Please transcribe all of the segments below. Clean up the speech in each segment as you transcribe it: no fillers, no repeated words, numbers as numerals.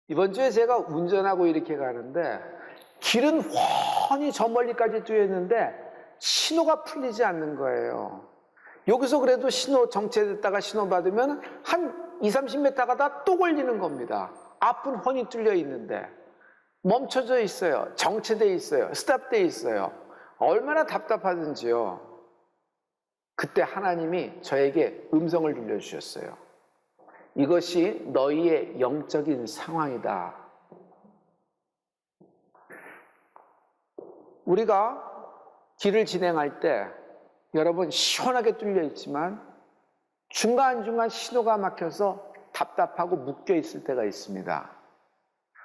이번 주에 제가 운전하고 이렇게 가는데 길은 훤히 저 멀리까지 뚫렸는데 신호가 풀리지 않는 거예요. 여기서 그래도 신호 정체됐다가 신호 받으면 한 20-30m 가다 또 걸리는 겁니다. 앞은 훤히 뚫려 있는데 멈춰져 있어요. 정체돼 있어요. 스탑돼 있어요. 얼마나 답답하든지요. 그때 하나님이 저에게 음성을 들려주셨어요. 이것이 너희의 영적인 상황이다. 우리가 길을 진행할 때 여러분 시원하게 뚫려 있지만 중간중간 신호가 막혀서 답답하고 묶여 있을 때가 있습니다.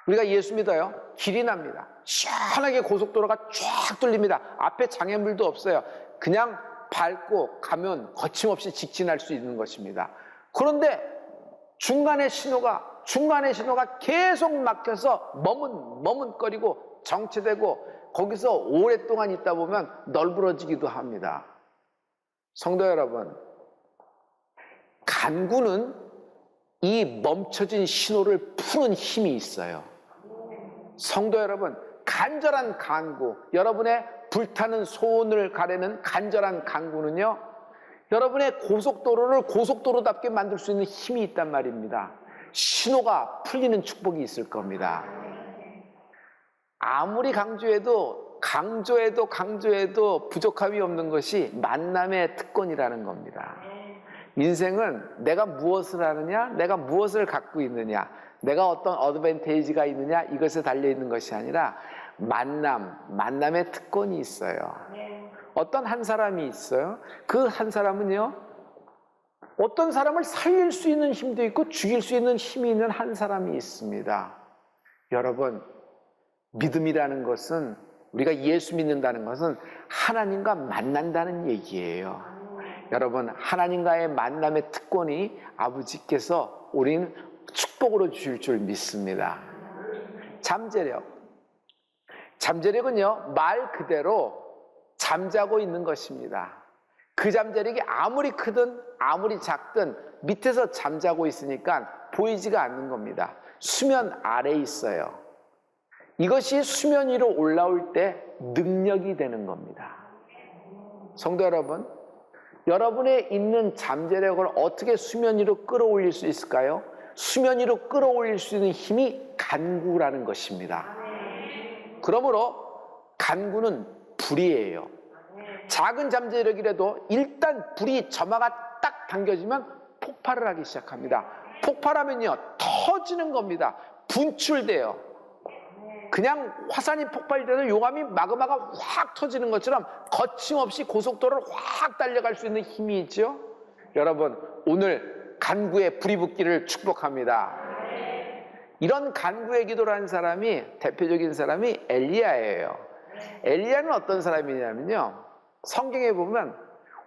우리가 예수 믿어요. 길이 납니다. 시원하게 고속도로가 쫙 뚫립니다. 앞에 장애물도 없어요. 그냥 밟고 가면 거침없이 직진할 수 있는 것입니다. 그런데 중간에 신호가 계속 막혀서 머뭇거리고 정체되고 거기서 오랫동안 있다 보면 널브러지기도 합니다. 성도 여러분, 간구는 이 멈춰진 신호를 푸는 힘이 있어요. 성도 여러분, 간절한 간구, 여러분의 불타는 소원을 가르는 간절한 간구는요, 여러분의 고속도로를 고속도로답게 만들 수 있는 힘이 있단 말입니다. 신호가 풀리는 축복이 있을 겁니다. 아무리 강조해도 부족함이 없는 것이 만남의 특권이라는 겁니다. 인생은 내가 무엇을 하느냐, 내가 무엇을 갖고 있느냐, 내가 어떤 어드밴테이지가 있느냐, 이것에 달려있는 것이 아니라 만남의 특권이 있어요. 어떤 한 사람이 있어요. 그 한 사람은요, 어떤 사람을 살릴 수 있는 힘도 있고 죽일 수 있는 힘이 있는 한 사람이 있습니다. 여러분, 믿음이라는 것은, 우리가 예수 믿는다는 것은 하나님과 만난다는 얘기예요. 여러분, 하나님과의 만남의 특권이 아버지께서 우리는 축복으로 주실 줄 믿습니다. 잠재력은요, 말 그대로 잠자고 있는 것입니다. 그 잠재력이 아무리 크든 아무리 작든 밑에서 잠자고 있으니까 보이지가 않는 겁니다. 수면 아래에 있어요. 이것이 수면 위로 올라올 때 능력이 되는 겁니다. 성도 여러분, 여러분의 있는 잠재력을 어떻게 수면 위로 끌어올릴 수 있을까요? 수면 위로 끌어올릴 수 있는 힘이 간구라는 것입니다. 그러므로 간구는 불이에요. 작은 잠재력이라도 일단 불이 점화가 딱 당겨지면 폭발을 하기 시작합니다. 폭발하면요, 터지는 겁니다. 분출돼요. 그냥 화산이 폭발돼도 용암이 마그마가 확 터지는 것처럼 거침없이 고속도로를 확 달려갈 수 있는 힘이 있죠. 여러분, 오늘 간구에 불이 붙기를 축복합니다. 이런 간구의 기도를 한 사람이, 대표적인 사람이 엘리야예요. 엘리야는 어떤 사람이냐면요, 성경에 보면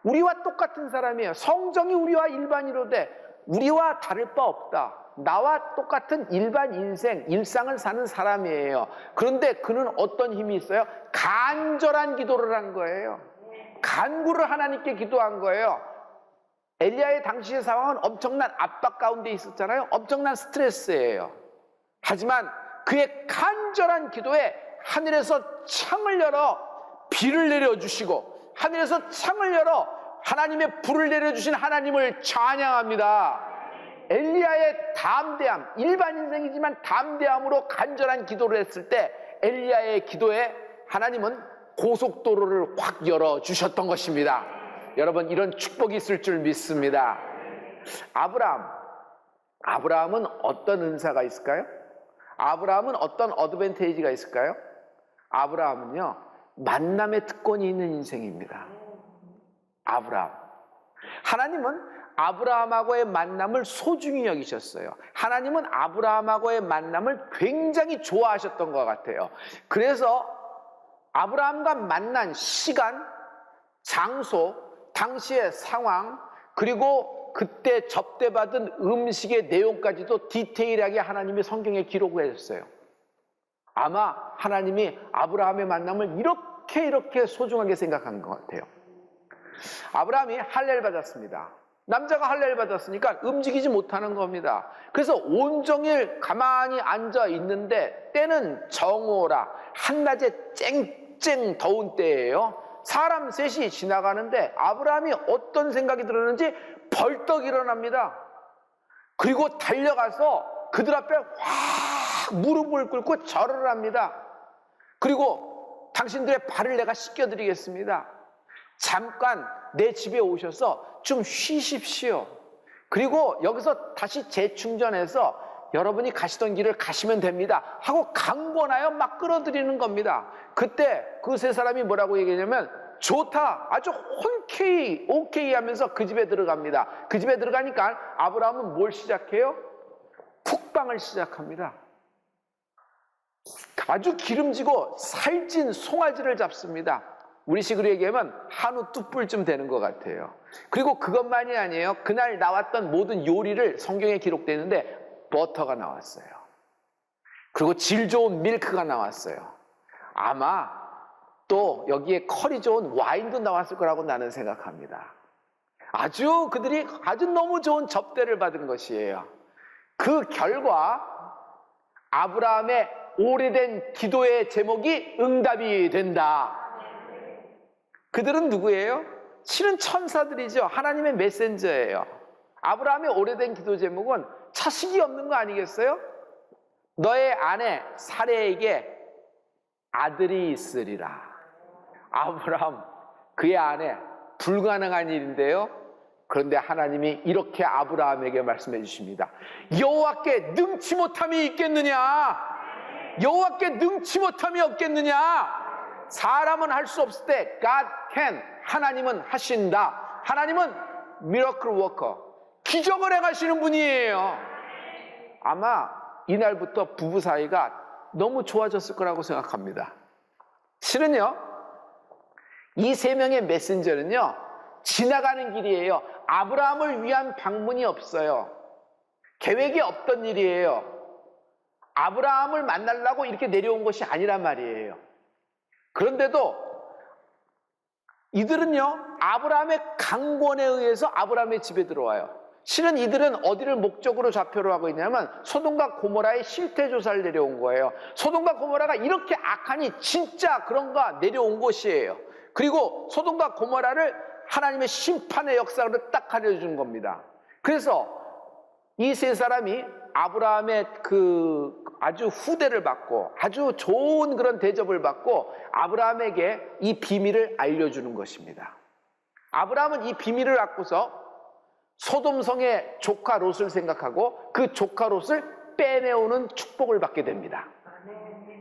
우리와 똑같은 사람이에요. 성정이 우리와 일반이로되 우리와 다를 바 없다. 나와 똑같은 일반 일상을 사는 사람이에요. 그런데 그는 어떤 힘이 있어요? 간절한 기도를 한 거예요. 간구를 하나님께 기도한 거예요. 엘리야의 당시의 상황은 엄청난 압박 가운데 있었잖아요. 엄청난 스트레스예요. 하지만 그의 간절한 기도에 하늘에서 창을 열어 비를 내려주시고, 하늘에서 창을 열어 하나님의 불을 내려주신 하나님을 찬양합니다. 엘리야의 담대함, 일반 인생이지만 담대함으로 간절한 기도를 했을 때 엘리야의 기도에 하나님은 고속도로를 확 열어주셨던 것입니다. 여러분, 이런 축복이 있을 줄 믿습니다. 아브라함은 어떤 은사가 있을까요? 아브라함은 어떤 어드밴테이지가 있을까요? 아브라함은요, 만남의 특권이 있는 인생입니다. 하나님은 아브라함하고의 만남을 소중히 여기셨어요. 하나님은 아브라함하고의 만남을 굉장히 좋아하셨던 것 같아요. 그래서 아브라함과 만난 시간, 장소, 당시의 상황, 그리고 그때 접대받은 음식의 내용까지도 디테일하게 하나님이 성경에 기록을 해줬어요. 아마 하나님이 아브라함의 만남을 이렇게 소중하게 생각한 것 같아요. 아브라함이 할례를 받았습니다. 남자가 할례를 받았으니까 움직이지 못하는 겁니다. 그래서 온종일 가만히 앉아 있는데 때는 정오라 한낮에 쨍쨍 더운 때예요. 사람 셋이 지나가는데 아브라함이 어떤 생각이 들었는지 벌떡 일어납니다. 그리고 달려가서 그들 앞에 확 무릎을 꿇고 절을 합니다. 그리고 당신들의 발을 내가 씻겨드리겠습니다. 잠깐 내 집에 오셔서 좀 쉬십시오. 그리고 여기서 다시 재충전해서 여러분이 가시던 길을 가시면 됩니다 하고 강권하여 막 끌어들이는 겁니다. 그때 그 세 사람이 뭐라고 얘기하냐면 좋다, 아주 흔쾌히 오케이 하면서 그 집에 들어갑니다. 그 집에 들어가니까 아브라함은 뭘 시작해요? 쿡방을 시작합니다. 아주 기름지고 살찐 송아지를 잡습니다. 우리식으로 얘기하면 한우 뚝불쯤 되는 것 같아요. 그리고 그것만이 아니에요. 그날 나왔던 모든 요리를 성경에 기록되어 있는데 버터가 나왔어요. 그리고 질 좋은 밀크가 나왔어요. 아마 또 여기에 컬이 좋은 와인도 나왔을 거라고 나는 생각합니다. 아주 그들이 아주 너무 좋은 접대를 받은 것이에요. 그 결과 아브라함의 오래된 기도의 제목이 응답이 된다. 그들은 누구예요? 실은 천사들이죠. 하나님의 메신저예요. 아브라함의 오래된 기도 제목은 자식이 없는 거 아니겠어요? 너의 아내 사레에게 아들이 있으리라. 아브라함, 그의 아내, 불가능한 일인데요. 그런데 하나님이 이렇게 아브라함에게 말씀해 주십니다. 여호와께 능치 못함이 있겠느냐? 여호와께 능치 못함이 없겠느냐? 사람은 할 수 없을 때 God can, 하나님은 하신다. 하나님은 miracle worker, 기적을 행하시는 분이에요. 아마 이날부터 부부 사이가 너무 좋아졌을 거라고 생각합니다. 실은요, 이 세 명의 메신저는요 지나가는 길이에요. 아브라함을 위한 방문이 없어요. 계획이 없던 일이에요. 아브라함을 만나려고 이렇게 내려온 것이 아니란 말이에요. 그런데도 이들은요 아브라함의 강권에 의해서 아브라함의 집에 들어와요. 실은 이들은 어디를 목적으로 좌표로 하고 있냐면 소돔과 고모라의 실태 조사를 내려온 거예요. 소돔과 고모라가 이렇게 악하니 진짜 그런가 내려온 곳이에요. 그리고 소돔과 고모라를 하나님의 심판의 역사로 딱 가려준 겁니다. 그래서 이 세 사람이 아브라함의 그 아주 후대를 받고 아주 좋은 그런 대접을 받고 아브라함에게 이 비밀을 알려주는 것입니다. 아브라함은 이 비밀을 갖고서 소돔성의 조카 롯을 생각하고 그 조카 롯을 빼내오는 축복을 받게 됩니다.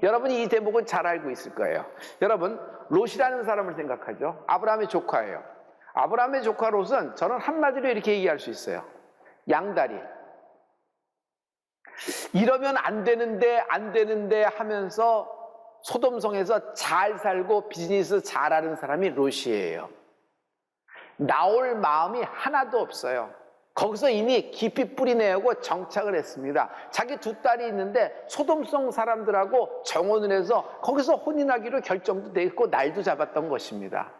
여러분이 이 대목은 잘 알고 있을 거예요. 여러분, 롯이라는 사람을 생각하죠. 아브라함의 조카예요. 아브라함의 조카 롯은 저는 한마디로 이렇게 얘기할 수 있어요. 양다리. 이러면 안 되는데 하면서 소돔성에서 잘 살고 비즈니스 잘하는 사람이 롯이에요. 나올 마음이 하나도 없어요. 거기서 이미 깊이 뿌리내고 정착을 했습니다. 자기 두 딸이 있는데 소돔성 사람들하고 정혼을 해서 거기서 혼인하기로 결정도 돼 있고 날도 잡았던 것입니다.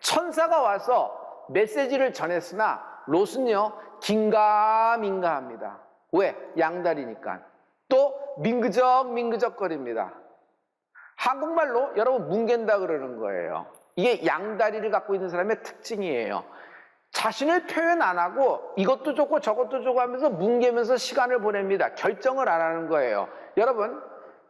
천사가 와서 메시지를 전했으나 롯은요 긴가민가합니다. 왜? 양다리니까. 또 민그적거립니다. 한국말로 여러분 뭉갠다 그러는 거예요. 이게 양다리를 갖고 있는 사람의 특징이에요. 자신을 표현 안 하고 이것도 좋고 저것도 좋고 하면서 뭉개면서 시간을 보냅니다. 결정을 안 하는 거예요. 여러분,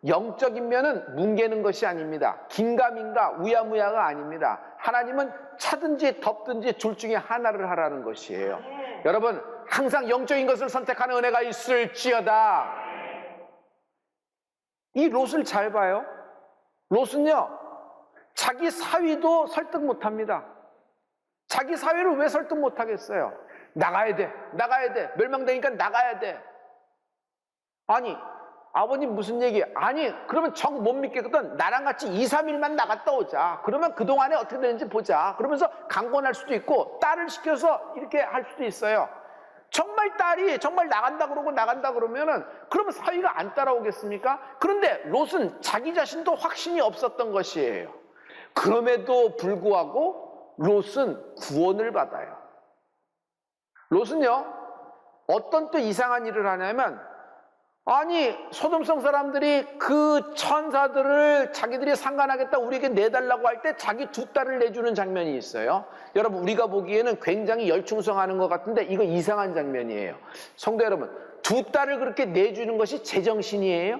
영적인 면은 뭉개는 것이 아닙니다. 긴가민가 우야무야가 아닙니다. 하나님은 차든지 덮든지 둘 중에 하나를 하라는 것이에요. 여러분, 항상 영적인 것을 선택하는 은혜가 있을지어다. 이 롯을 잘 봐요. 롯은요 자기 사위도 설득 못합니다. 자기 사위를 왜 설득 못하겠어요? 나가야 돼, 멸망되니까 나가야 돼. 아니, 아버님 무슨 얘기? 아니, 그러면 정 못 믿겠거든. 나랑 같이 2, 3일만 나갔다 오자. 그러면 그동안에 어떻게 되는지 보자. 그러면서 강권할 수도 있고 딸을 시켜서 이렇게 할 수도 있어요. 정말 딸이 정말 나간다 그러면은 그러면 사위가 안 따라오겠습니까? 그런데 롯은 자기 자신도 확신이 없었던 것이에요. 그럼에도 불구하고 롯은 구원을 받아요. 롯은요, 어떤 또 이상한 일을 하냐면, 아니 소돔성 사람들이 그 천사들을 자기들이 상관하겠다 우리에게 내달라고 할 때 자기 두 딸을 내주는 장면이 있어요. 여러분, 우리가 보기에는 굉장히 열중성하는 것 같은데 이거 이상한 장면이에요. 성도 여러분, 두 딸을 그렇게 내주는 것이 제정신이에요?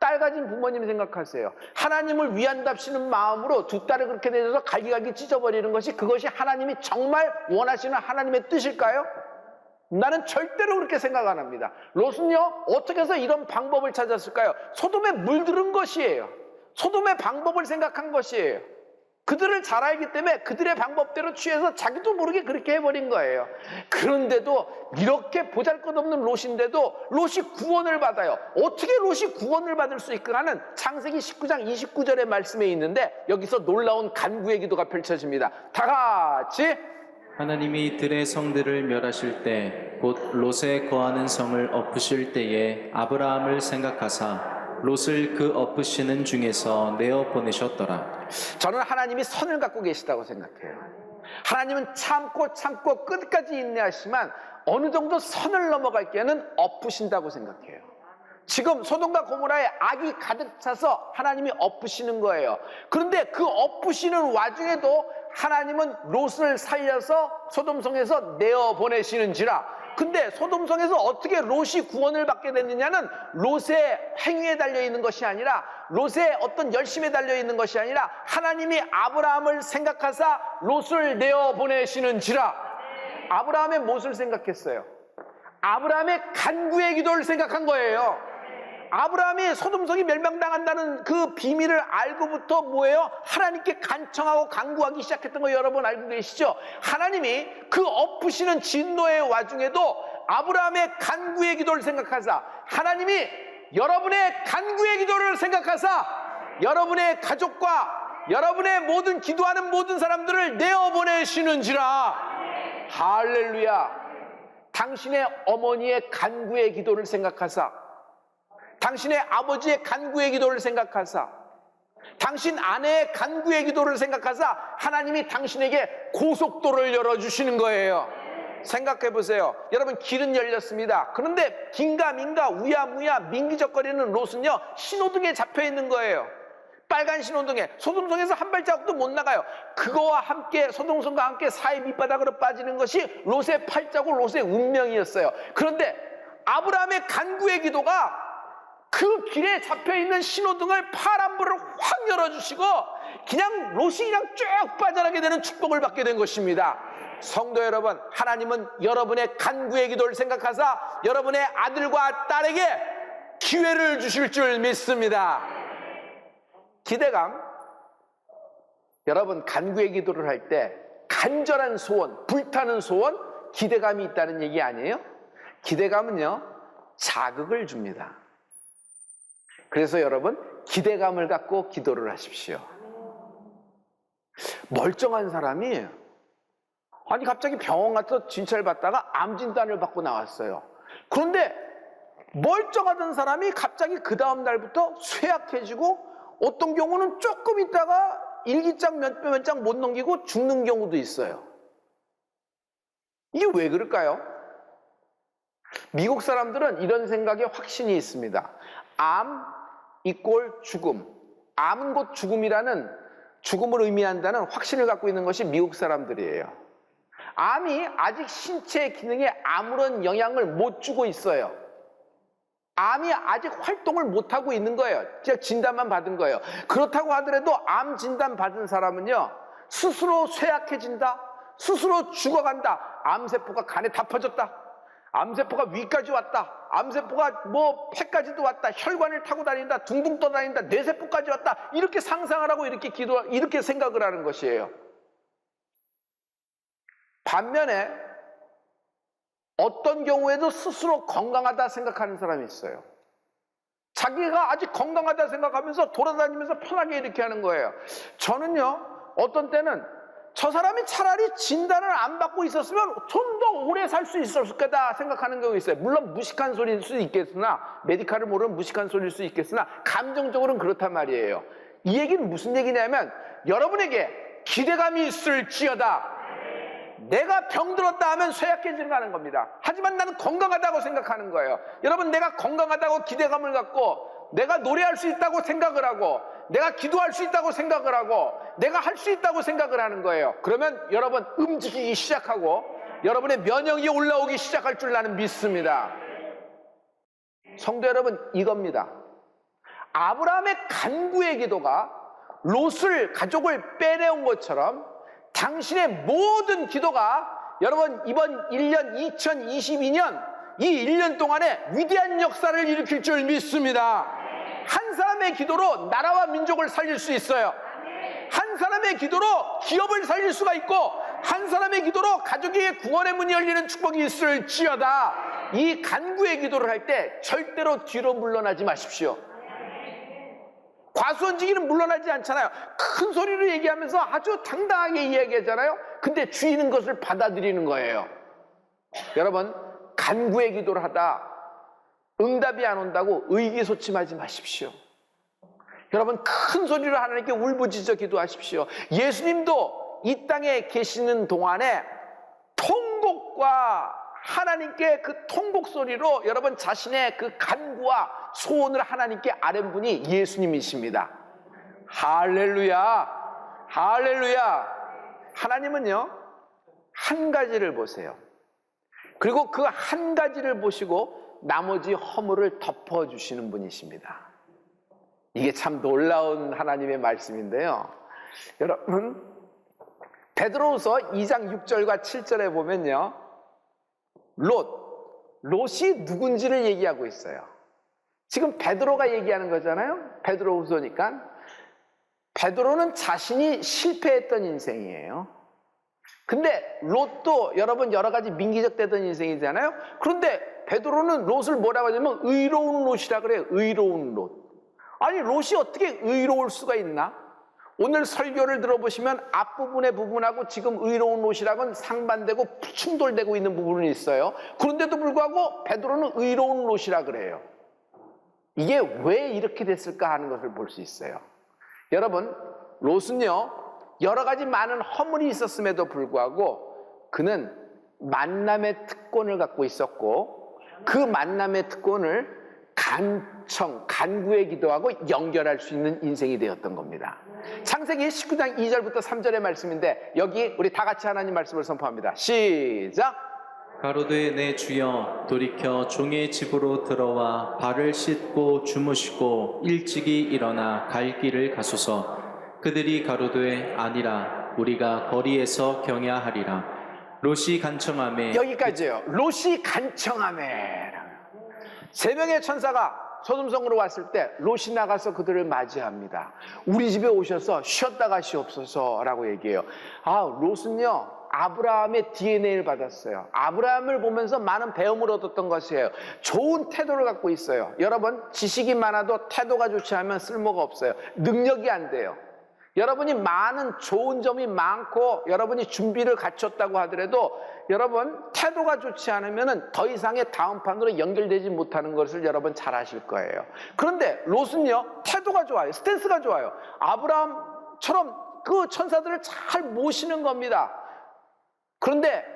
딸 가진 부모님 생각하세요. 하나님을 위한답시는 마음으로 두 딸을 그렇게 내줘서 갈기갈기 찢어버리는 것이, 그것이 하나님이 정말 원하시는 하나님의 뜻일까요? 나는 절대로 그렇게 생각 안 합니다. 롯은요, 어떻게 해서 이런 방법을 찾았을까요? 소돔에 물들은 것이에요. 소돔의 방법을 생각한 것이에요. 그들을 잘 알기 때문에 그들의 방법대로 취해서 자기도 모르게 그렇게 해버린 거예요. 그런데도 이렇게 보잘것없는 롯인데도 롯이 구원을 받아요. 어떻게 롯이 구원을 받을 수 있을까 하는 창세기 19장 29절의 말씀에 있는데, 여기서 놀라운 간구의 기도가 펼쳐집니다. 다 같이. 하나님이 들의 성들을 멸하실 때 곧 롯에 거하는 성을 엎으실 때에 아브라함을 생각하사 롯을 그 엎으시는 중에서 내어 보내셨더라. 저는 하나님이 선을 갖고 계시다고 생각해요. 하나님은 참고 끝까지 인내하시지만 어느 정도 선을 넘어갈 때는 엎으신다고 생각해요. 지금 소돔과 고모라에 악이 가득 차서 하나님이 엎으시는 거예요. 그런데 그 엎으시는 와중에도 하나님은 롯을 살려서 소돔성에서 내어보내시는지라. 근데 소돔성에서 어떻게 롯이 구원을 받게 됐느냐는 롯의 행위에 달려있는 것이 아니라, 롯의 어떤 열심에 달려있는 것이 아니라, 하나님이 아브라함을 생각하사 롯을 내어보내시는지라. 아브라함의 무엇을 생각했어요? 아브라함의 간구의 기도를 생각한 거예요. 아브라함이 소돔성이 멸망당한다는 그 비밀을 알고부터 뭐예요? 하나님께 간청하고 간구하기 시작했던 거 여러분 알고 계시죠? 하나님이 그 엎으시는 진노의 와중에도 아브라함의 간구의 기도를 생각하사, 하나님이 여러분의 간구의 기도를 생각하사 여러분의 가족과 여러분의 모든 기도하는 모든 사람들을 내어보내시는지라. 할렐루야. 당신의 어머니의 간구의 기도를 생각하사, 당신의 아버지의 간구의 기도를 생각하사, 당신 아내의 간구의 기도를 생각하사 하나님이 당신에게 고속도로를 열어주시는 거예요. 생각해 보세요. 여러분, 길은 열렸습니다. 그런데 긴가민가 우야무야 민기적거리는 롯은요, 신호등에 잡혀 있는 거예요. 빨간 신호등에. 소돔성에서 한 발자국도 못 나가요. 그거와 함께, 소돔성과 함께 사해 밑바닥으로 빠지는 것이 롯의 팔자고 롯의 운명이었어요. 그런데 아브라함의 간구의 기도가 그 길에 잡혀있는 신호등을 파란불을 확 열어주시고 그냥 롯이 그냥 쭉 빠져나게 되는 축복을 받게 된 것입니다. 성도 여러분, 하나님은 여러분의 간구의 기도를 생각하사 여러분의 아들과 딸에게 기회를 주실 줄 믿습니다. 기대감. 여러분, 간구의 기도를 할 때 간절한 소원, 불타는 소원, 기대감이 있다는 얘기 아니에요? 기대감은요, 자극을 줍니다. 그래서 여러분, 기대감을 갖고 기도를 하십시오. 멀쩡한 사람이 아니 갑자기 병원 가서 진찰 받다가 암 진단을 받고 나왔어요. 그런데 멀쩡하던 사람이 갑자기 그 다음 날부터 쇠약해지고, 어떤 경우는 조금 있다가 일기장 몇 장 못 넘기고 죽는 경우도 있어요. 이게 왜 그럴까요? 미국 사람들은 이런 생각에 확신이 있습니다. 암 이꼴 죽음, 암은 곧 죽음이라는, 죽음을 의미한다는 확신을 갖고 있는 것이 미국 사람들이에요. 암이 아직 신체 기능에 아무런 영향을 못 주고 있어요. 암이 아직 활동을 못하고 있는 거예요. 제가 진단만 받은 거예요. 그렇다고 하더라도 암 진단 받은 사람은요, 스스로 쇠약해진다, 스스로 죽어간다, 암세포가 간에 다 퍼졌다, 암세포가 위까지 왔다, 암세포가 뭐 폐까지도 왔다, 혈관을 타고 다닌다, 둥둥 떠다닌다, 뇌세포까지 왔다, 이렇게 상상을 하고 이렇게 생각을 하는 것이에요. 반면에 어떤 경우에도 스스로 건강하다 생각하는 사람이 있어요. 자기가 아직 건강하다 생각하면서 돌아다니면서 편하게 이렇게 하는 거예요. 저는요, 어떤 때는 저 사람이 차라리 진단을 안 받고 있었으면 좀 더 오래 살 수 있었을 거다 생각하는 경우가 있어요. 물론 무식한 소리일 수 있겠으나, 메디칼을 모르면 무식한 소리일 수 있겠으나 감정적으로는 그렇단 말이에요. 이 얘기는 무슨 얘기냐면, 여러분에게 기대감이 있을지어다 내가 병들었다 하면 쇠약해지는 겁니다. 하지만 나는 건강하다고 생각하는 거예요. 여러분, 내가 건강하다고 기대감을 갖고 내가 노래할 수 있다고 생각을 하고 내가 기도할 수 있다고 생각을 하고 내가 할 수 있다고 생각을 하는 거예요. 그러면 여러분 움직이기 시작하고 여러분의 면역이 올라오기 시작할 줄 나는 믿습니다. 성도 여러분, 이겁니다. 아브라함의 간구의 기도가 롯을 가족을 빼내온 것처럼 당신의 모든 기도가 여러분 이번 1년 2022년 이 1년 동안에 위대한 역사를 일으킬 줄 믿습니다. 한 사람의 기도로 나라와 민족을 살릴 수 있어요. 한 사람의 기도로 기업을 살릴 수가 있고 한 사람의 기도로 가족에게 구원의 문이 열리는 축복이 있을지어다. 이 간구의 기도를 할 때 절대로 뒤로 물러나지 마십시오. 과수원지기는 물러나지 않잖아요. 큰 소리로 얘기하면서 아주 당당하게 이야기하잖아요. 근데 주인은 것을 받아들이는 거예요. 여러분, 간구의 기도를 하다 응답이 안 온다고 의기소침하지 마십시오. 여러분, 큰 소리로 하나님께 울부짖어 기도하십시오. 예수님도 이 땅에 계시는 동안에 통곡과 하나님께 그 통곡 소리로 여러분 자신의 그 간구와 소원을 하나님께 아뢰는 분이 예수님이십니다. 할렐루야, 할렐루야. 하나님은요 한 가지를 보세요. 그리고 그 한 가지를 보시고 나머지 허물을 덮어주시는 분이십니다. 이게 참 놀라운 하나님의 말씀인데요. 여러분, 베드로후서 2장 6절과 7절에 보면요, 롯이 누군지를 얘기하고 있어요. 지금 베드로가 얘기하는 거잖아요. 베드로후서니까. 베드로는 자신이 실패했던 인생이에요. 근데 롯도 여러분 여러 가지 민기적 되던 인생이잖아요. 그런데 베드로는 롯을 뭐라고 하냐면 의로운 롯이라 그래요. 의로운 롯. 아니, 롯이 어떻게 의로울 수가 있나? 오늘 설교를 들어보시면 앞부분의 부분하고 지금 의로운 롯이랑은 상반되고 충돌되고 있는 부분이 있어요. 그런데도 불구하고 베드로는 의로운 롯이라 그래요. 이게 왜 이렇게 됐을까 하는 것을 볼 수 있어요. 여러분, 롯은요 여러 가지 많은 허물이 있었음에도 불구하고 그는 만남의 특권을 갖고 있었고 그 만남의 특권을 간구에 기도하고 연결할 수 있는 인생이 되었던 겁니다. 창세기 19장 2절부터 3절의 말씀인데 여기 우리 다 같이 하나님 말씀을 선포합니다. 시작! 가로되 내 주여 돌이켜 종의 집으로 들어와 발을 씻고 주무시고 일찍이 일어나 갈 길을 가소서. 그들이 가로되 아니라 우리가 거리에서 경야하리라. 롯이 간청하매 여기까지예요. 롯이 간청하매. 세 명의 천사가 소돔성으로 왔을 때 롯이 나가서 그들을 맞이합니다. 우리 집에 오셔서 쉬었다 가시옵소서라고 얘기해요. 롯은요 아브라함의 DNA를 받았어요. 아브라함을 보면서 많은 배움을 얻었던 것이에요. 좋은 태도를 갖고 있어요. 여러분, 지식이 많아도 태도가 좋지 않으면 쓸모가 없어요. 능력이 안 돼요. 여러분이 많은 좋은 점이 많고 여러분이 준비를 갖췄다고 하더라도 여러분 태도가 좋지 않으면 더 이상의 다음 판으로 연결되지 못하는 것을 여러분 잘 아실 거예요. 그런데 롯은요 태도가 좋아요. 스탠스가 좋아요. 아브라함처럼 그 천사들을 잘 모시는 겁니다. 그런데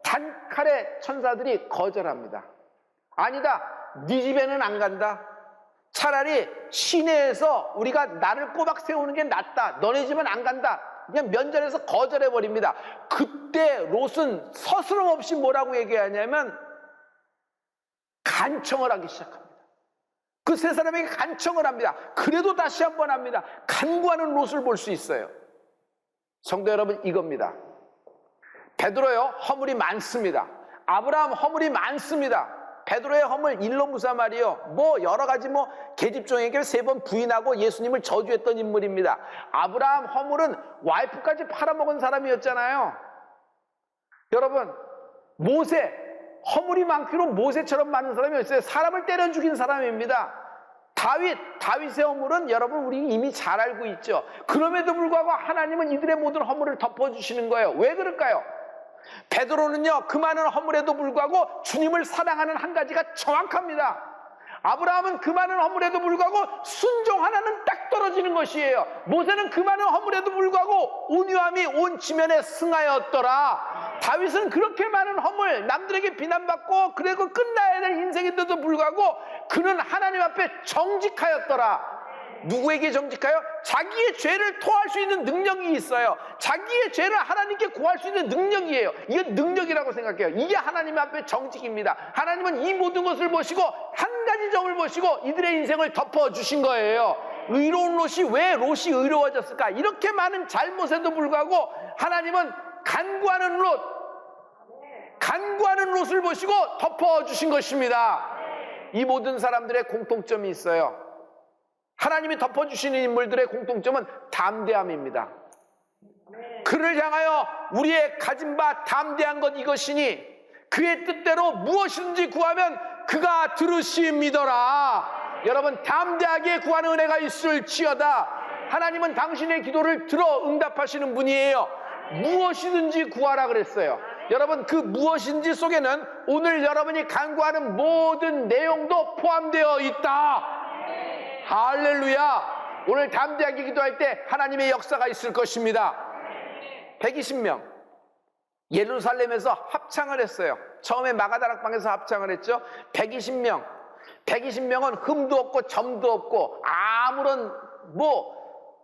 단칼에 천사들이 거절합니다. 아니다, 네 집에는 안 간다. 차라리 시내에서 우리가 나를 꼬박 세우는 게 낫다. 너네 집은 안 간다. 그냥 면전에서 거절해버립니다. 그때 롯은 서스럼 없이 뭐라고 얘기하냐면 간청을 하기 시작합니다. 그 세 사람에게 간청을 합니다. 그래도 다시 한번 합니다. 간구하는 롯을 볼 수 있어요. 성도 여러분, 이겁니다. 베드로요 허물이 많습니다. 아브라함 허물이 많습니다. 베드로의 허물 일로무사말이요. 여러 가지 계집종에게 3번 부인하고 예수님을 저주했던 인물입니다. 아브라함 허물은 와이프까지 팔아먹은 사람이었잖아요. 여러분, 모세 허물이 많기로 모세처럼 많은 사람이었어요. 사람을 때려 죽인 사람입니다. 다윗의 허물은 여러분 우리 이미 잘 알고 있죠. 그럼에도 불구하고 하나님은 이들의 모든 허물을 덮어주시는 거예요. 왜 그럴까요? 베드로는요 그 많은 허물에도 불구하고 주님을 사랑하는 한 가지가 정확합니다. 아브라함은 그 많은 허물에도 불구하고 순종 하나는 딱 떨어지는 것이에요. 모세는 그 많은 허물에도 불구하고 온유함이 온 지면에 승하였더라. 다윗은 그렇게 많은 허물, 남들에게 비난받고 그리고 끝나야 될 인생인데도 불구하고 그는 하나님 앞에 정직하였더라. 누구에게 정직하여? 자기의 죄를 토할 수 있는 능력이 있어요. 자기의 죄를 하나님께 구할 수 있는 능력이에요. 이건 능력이라고 생각해요. 이게 하나님 앞에 정직입니다. 하나님은 이 모든 것을 보시고 한 가지 점을 보시고 이들의 인생을 덮어주신 거예요. 의로운 롯이 왜 롯이 의로워졌을까? 이렇게 많은 잘못에도 불구하고 하나님은 간구하는 롯을 보시고 덮어주신 것입니다. 이 모든 사람들의 공통점이 있어요. 하나님이 덮어주시는 인물들의 공통점은 담대함입니다. 그를 향하여 우리의 가진 바 담대한 것 이것이니 그의 뜻대로 무엇이든지 구하면 그가 들으심이더라. 여러분, 담대하게 구하는 은혜가 있을지어다. 하나님은 당신의 기도를 들어 응답하시는 분이에요. 무엇이든지 구하라 그랬어요. 여러분, 그 무엇인지 속에는 오늘 여러분이 간구하는 모든 내용도 포함되어 있다. 할렐루야. 오늘 담대하게 기도할 때 하나님의 역사가 있을 것입니다. 120명 예루살렘에서 합창을 했어요. 처음에 마가다락방에서 합창을 했죠. 120명은 흠도 없고 점도 없고 아무런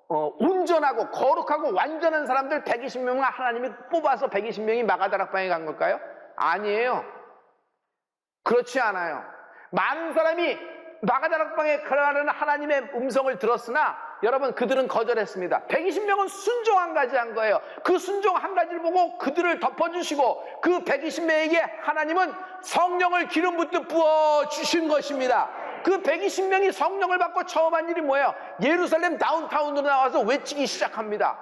온전하고 거룩하고 완전한 사람들 120명을 하나님이 뽑아서 120명이 마가다락방에 간 걸까요? 아니에요. 그렇지 않아요. 많은 사람이 마가다락방에 가라는 하나님의 음성을 들었으나 여러분, 그들은 거절했습니다. 120명은 순종 한 가지 한 거예요. 그 순종 한 가지를 보고 그들을 덮어주시고 그 120명에게 하나님은 성령을 기름 붓듯 부어주신 것입니다. 그 120명이 성령을 받고 처음 한 일이 뭐예요? 예루살렘 다운타운으로 나와서 외치기 시작합니다.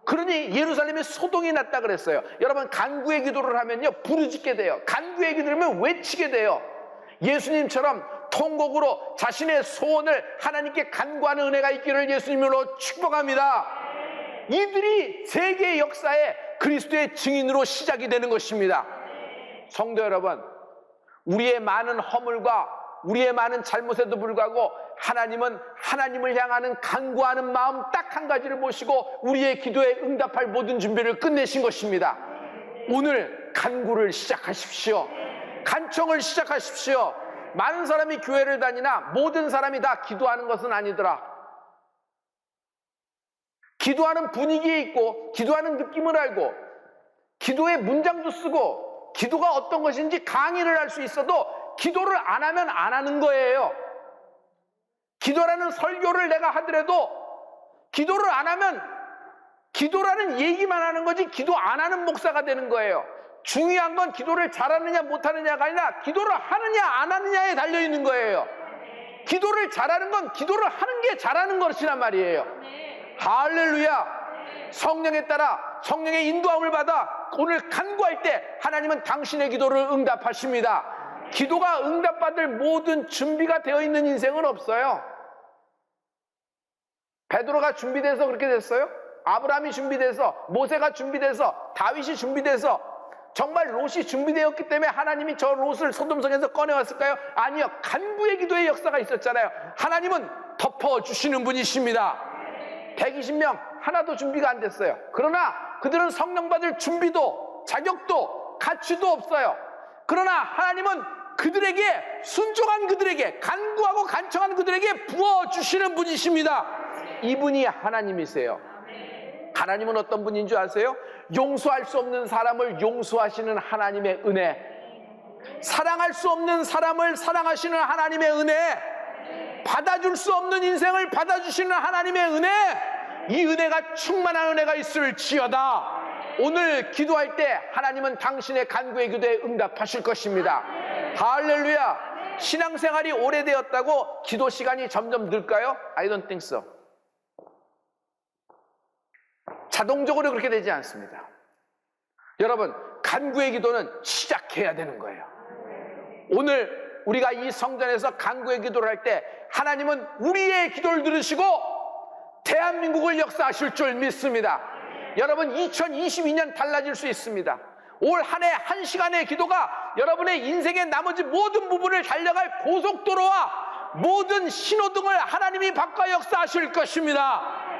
그러니 예루살렘에 소동이 났다 그랬어요. 여러분, 간구의 기도를 하면요 부르짖게 돼요. 간구의 기도를 하면 외치게 돼요. 예수님처럼 통곡으로 자신의 소원을 하나님께 간구하는 은혜가 있기를 예수님으로 축복합니다. 이들이 세계 역사에 그리스도의 증인으로 시작이 되는 것입니다. 성도 여러분, 우리의 많은 허물과 우리의 많은 잘못에도 불구하고 하나님은 하나님을 향하는 간구하는 마음 딱 한 가지를 보시고 우리의 기도에 응답할 모든 준비를 끝내신 것입니다. 오늘 간구를 시작하십시오. 간청을 시작하십시오. 많은 사람이 교회를 다니나 모든 사람이 다 기도하는 것은 아니더라. 기도하는 분위기에 있고 기도하는 느낌을 알고 기도의 문장도 쓰고 기도가 어떤 것인지 강의를 할 수 있어도 기도를 안 하면 안 하는 거예요. 기도라는 설교를 내가 하더라도 기도를 안 하면 기도라는 얘기만 하는 거지 기도 안 하는 목사가 되는 거예요. 중요한 건 기도를 잘하느냐 못하느냐가 아니라 기도를 하느냐 안 하느냐에 달려있는 거예요. 기도를 잘하는 건 기도를 하는 게 잘하는 것이란 말이에요. 할렐루야. 성령에 따라 성령의 인도함을 받아 오늘 간구할 때 하나님은 당신의 기도를 응답하십니다. 기도가 응답받을 모든 준비가 되어 있는 인생은 없어요. 베드로가 준비돼서 그렇게 됐어요? 아브라함이 준비돼서, 모세가 준비돼서, 다윗이 준비돼서, 정말 롯이 준비되었기 때문에 하나님이 저 롯을 소돔성에서 꺼내왔을까요? 아니요. 간구의 기도의 역사가 있었잖아요. 하나님은 덮어주시는 분이십니다. 120명 하나도 준비가 안 됐어요. 그러나 그들은 성령 받을 준비도 자격도 가치도 없어요. 그러나 하나님은 그들에게, 순종한 그들에게, 간구하고 간청한 그들에게 부어주시는 분이십니다. 이분이 하나님이세요. 하나님은 어떤 분인 줄 아세요? 용서할 수 없는 사람을 용서하시는 하나님의 은혜, 사랑할 수 없는 사람을 사랑하시는 하나님의 은혜, 받아줄 수 없는 인생을 받아주시는 하나님의 은혜, 이 은혜가 충만한 은혜가 있을지어다. 오늘 기도할 때 하나님은 당신의 간구의 기도에 응답하실 것입니다. 할렐루야. 신앙생활이 오래되었다고 기도 시간이 점점 늘까요? I don't think so. 자동적으로 그렇게 되지 않습니다. 여러분, 간구의 기도는 시작해야 되는 거예요. 오늘 우리가 이 성전에서 간구의 기도를 할 때 하나님은 우리의 기도를 들으시고 대한민국을 역사하실 줄 믿습니다. 여러분, 2022년 달라질 수 있습니다. 올 한 해 1시간의 기도가 여러분의 인생의 나머지 모든 부분을 달려갈 고속도로와 모든 신호등을 하나님이 바꿔 역사하실 것입니다.